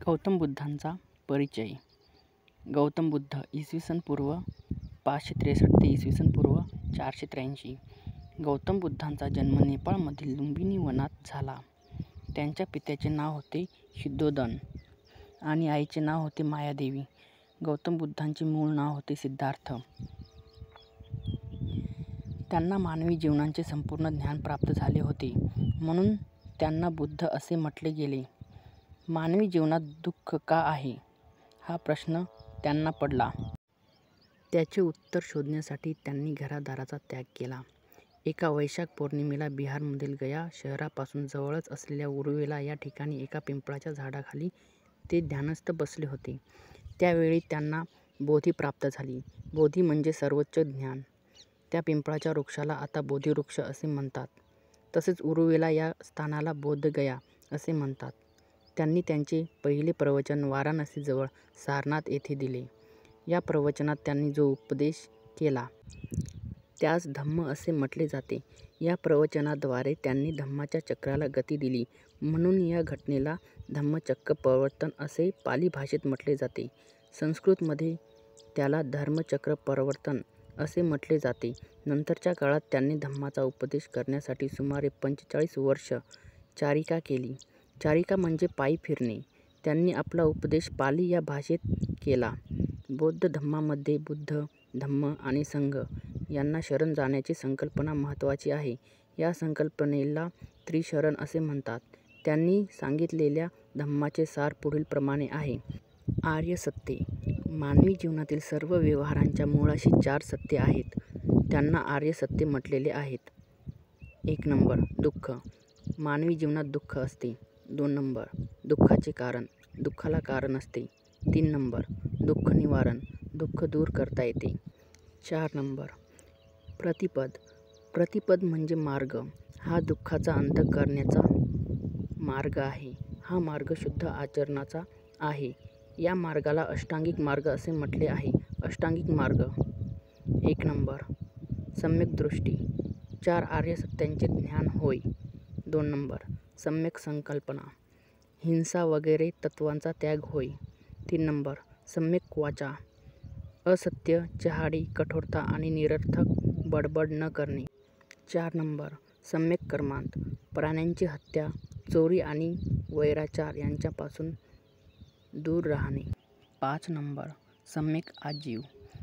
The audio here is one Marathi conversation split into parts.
गौतम बुद्धांचा परिचय. गौतम बुद्ध इसवी पूर्व 563 ते इसवी पूर्व 483. गौतम बुद्धांचा जन्म नेपाळमधील लुंबिनी वनात झाला. त्यांच्या पित्याचे नाव होते शुद्धोदन आणि आईचे नाव होते मायादेवी. गौतम बुद्धांचे मूळ नाव होते सिद्धार्थ. त्यांना मानवी जीवनाचे संपूर्ण ज्ञान प्राप्त झाले होते, म्हणून त्यांना बुद्ध असे म्हटले गेले. मानवी जीवनात दुःख का आहे, हा प्रश्न त्यांना पडला. त्याचे उत्तर शोधण्यासाठी त्यांनी घरादाराचा त्याग केला. एका वैशाख पौर्णिमेला बिहारमधील गया शहरापासून जवळच असलेल्या उरुवेला या ठिकाणी एका पिंपळाच्या झाडाखाली ते ध्यानस्थ बसले होते. त्यावेळी त्यांना बोधी प्राप्त झाली. बोधी म्हणजे सर्वोच्च ज्ञान. त्या पिंपळाच्या वृक्षाला आता बोधिवृक्ष असे म्हणतात. तसेच उरुवेला या स्थानाला बोधगया असे म्हणतात. त्यांनी त्यांचे पहिले प्रवचन वाराणसीजवळ सारनाथ येथे दिले. या प्रवचनात त्यांनी जो उपदेश केला त्यास धम्म असे म्हटले जाते. या प्रवचनाद्वारे त्यांनी धम्माच्या चक्राला गती दिली, म्हणून या घटनेला धम्मचक्र प्रवर्तन असे पाली भाषेत म्हटले जाते. संस्कृतमध्ये त्याला धर्मचक्र प्रवर्तन असे म्हटले जाते. नंतरच्या काळात त्यांनी धम्माचा उपदेश करण्यासाठी सुमारे 45 वर्ष चारिका केली. चारिका म्हणजे पायी फिरणे. त्यांनी आपला उपदेश पाली या भाषेत केला. बौद्ध धम्मामध्ये बुद्ध, धम्म आणि संघ यांना शरण जाण्याची संकल्पना महत्त्वाची आहे. या संकल्पनेला त्रिशरण असे म्हणतात. त्यांनी सांगितलेल्या धम्माचे सार पुढीलप्रमाणे आहे. आर्य सत्ये. मानवी जीवनातील सर्व व्यवहारांच्या मुळाशी 4 सत्ये आहेत. त्यांना आर्य सत्ये म्हटलेले आहेत. 1 नंबर दुःख. मानवी जीवनात दुःख असते. 2 नंबर दुःखाचे कारण. दुःखाला कारण असते. 3 नंबर दुःख निवारण. दुःख दूर करता येते. 4 नंबर प्रतिपद. प्रतिपद म्हणजे मार्ग. हा दुःखाचा अंत करण्याचा मार्ग आहे. हा मार्ग शुद्ध आचरणाचा आहे. या मार्गाला अष्टांगिक मार्ग असे म्हटले आहे. अष्टांगिक मार्ग. 1 नंबर सम्यक दृष्टी. 4 आर्य सत्यांचे ज्ञान होय. 2 नंबर सम्यक संकल्पना. हिंसा वगैरे तत्वांचा त्याग होय. 3 नंबर सम्यक वाचा. असत्य, चहाडी, कठोरता आणि निरर्थक बडबड न करणे. 4 नंबर सम्यक कर्मांत. प्राण्यांची हत्या, चोरी आणि वैराचार यांच्यापासून दूर राहणे. 5 नंबर सम्यक आजीव.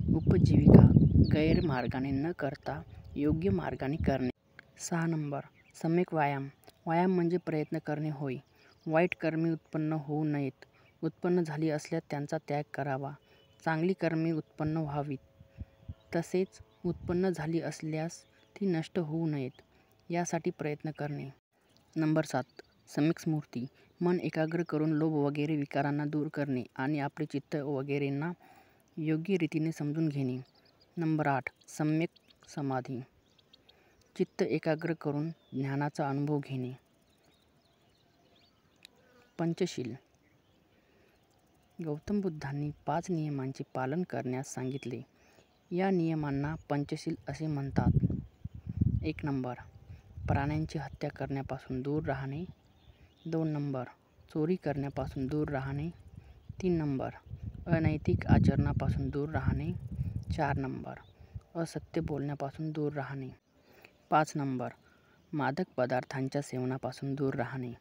उपजीविका गैरमार्गाने न करता योग्य मार्गाने करणे. 6 नंबर सम्यक व्यायाम. व्यायाम म्हणजे प्रयत्न करणे होय. वाईट कर्मे उत्पन्न होऊ नयेत. उत्पन्न झाली असल्यास त्यांचा त्याग करावा. चांगली कर्मे उत्पन्न व्हावीत. तसेच उत्पन्न झाली असल्यास ती नष्ट होऊ नयेत, यासाठी प्रयत्न करणे. नंबर 7 सम्यक स्मृती. मन एकाग्र करून लोभ वगैरे विकारांना दूर करणे आणि आपले चित्त वगैरेंना योग्य रीतीने समजून घेणे. नंबर 8 सम्यक समाधी. चित्त एकाग्र करून ज्ञानाचा अनुभव घेणे. पंचशील. गौतम बुद्धांनी 5 नियमांचे पालन करण्यास सांगितले. या नियमांना पंचशील असे म्हणतात. 1 नंबर प्राण्यांची हत्या करण्यापासून दूर राहणे. 2 नंबर चोरी करण्यापासून दूर राहणे. 3 नंबर अनैतिक आचरणापासून दूर राहणे. 4 नंबर असत्य बोलण्यापासून दूर राहणे. 5 नंबर मादक पदार्थांच्या सेवनापासून दूर राहणे.